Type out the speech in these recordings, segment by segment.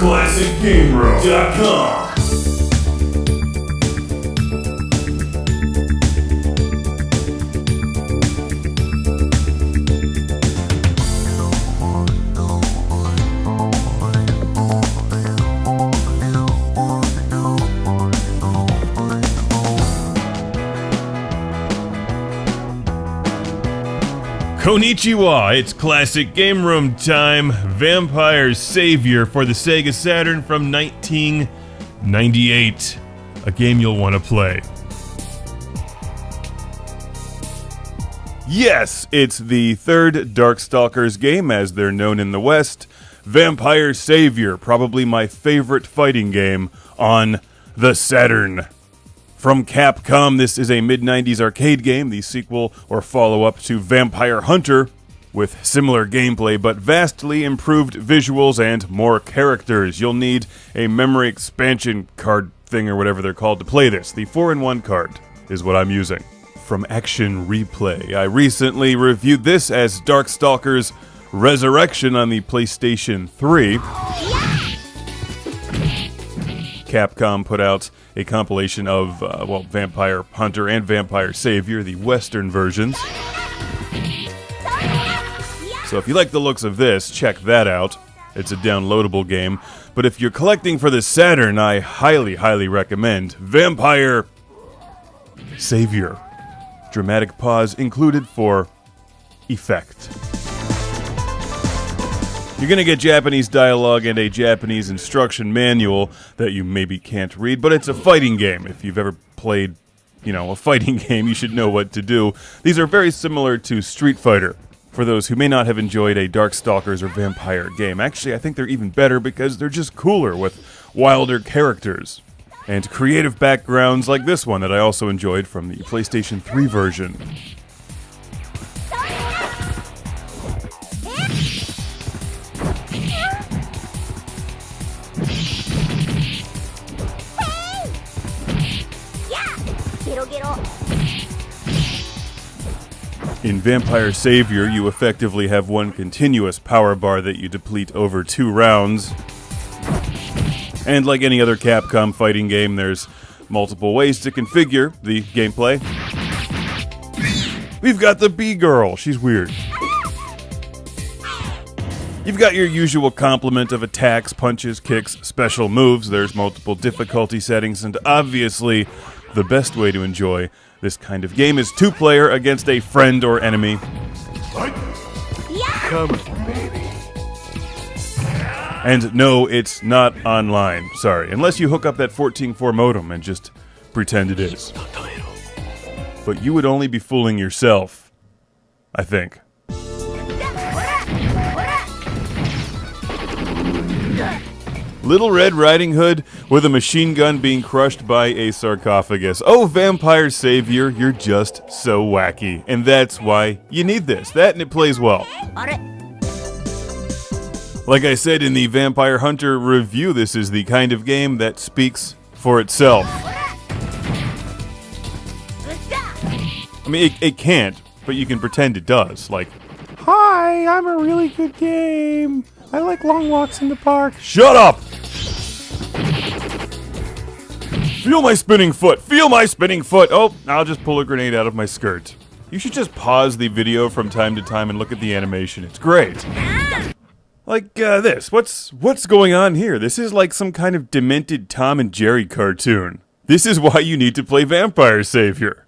ClassicGameRoom.com. Konnichiwa, it's Classic Game Room time. Vampire Savior for the Sega Saturn from 1998. A game you'll want to play. Yes, it's the third Darkstalkers game, as they're known in the West. Vampire Savior, probably my favorite fighting game on the Saturn. From Capcom, this is a mid-90s arcade game, the sequel or follow-up to Vampire Hunter, with similar gameplay but vastly improved visuals and more characters. You'll need a memory expansion card thing or whatever they're called to play this. The 4-in-1 card is what I'm using. From Action Replay, I recently reviewed this as Darkstalkers Resurrection on the PlayStation 3. Capcom put out a compilation of, Vampire Hunter and Vampire Savior, the Western versions. So if you like the looks of this, check that out. It's a downloadable game. But if you're collecting for the Saturn, I highly, highly recommend Vampire Savior. Dramatic pause included for effect. You're going to get Japanese dialogue and a Japanese instruction manual that you maybe can't read, but it's a fighting game. If you've ever played, a fighting game, you should know what to do. These are very similar to Street Fighter, for those who may not have enjoyed a Darkstalkers or Vampire game. Actually, I think they're even better because they're just cooler with wilder characters and creative backgrounds like this one that I also enjoyed from the PlayStation 3 version. In Vampire Savior, you effectively have one continuous power bar that you deplete over 2 rounds. And like any other Capcom fighting game, there's multiple ways to configure the gameplay. We've got the B-Girl. She's weird. You've got your usual complement of attacks, punches, kicks, special moves. There's multiple difficulty settings, and obviously, the best way to enjoy this kind of game is 2-player against a friend or enemy. Come on, baby. And no, it's not online. Sorry, unless you hook up that 14.4 modem and just pretend it is. But you would only be fooling yourself, I think. Little Red Riding Hood with a machine gun being crushed by a sarcophagus. Oh, Vampire Savior, you're just so wacky. And that's why you need this. That and it plays well. Like I said in the Vampire Hunter review, this is the kind of game that speaks for itself. I mean, it can't, but you can pretend it does. Like, hi, I'm a really good game. I like long walks in the park. Shut up! Feel my spinning foot! Feel my spinning foot! Oh, I'll just pull a grenade out of my skirt. You should just pause the video from time to time and look at the animation. It's great. Like, this. What's going on here? This is like some kind of demented Tom and Jerry cartoon. This is why you need to play Vampire Savior.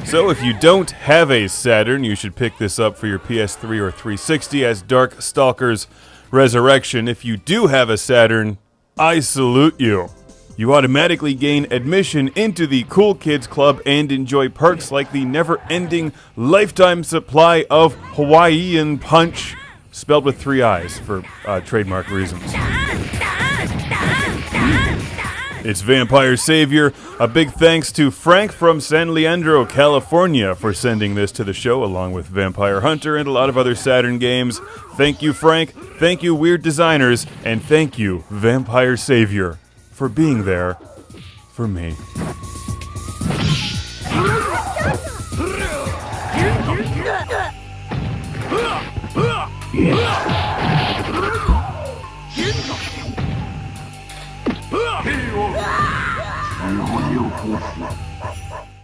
So if you don't have a Saturn, you should pick this up for your PS3 or 360 as Darkstalkers Resurrection. If you do have a Saturn, I salute you. You automatically gain admission into the Cool Kids Club and enjoy perks like the never-ending lifetime supply of Hawaiian Punch, spelled with 3 I's for trademark reasons. It's Vampire Savior. A big thanks to Frank from San Leandro, California for sending this to the show, along with Vampire Hunter and a lot of other Saturn games. Thank you, Frank. Thank you, Weird Designers. And thank you, Vampire Savior, for being there for me. Yeah. 兵を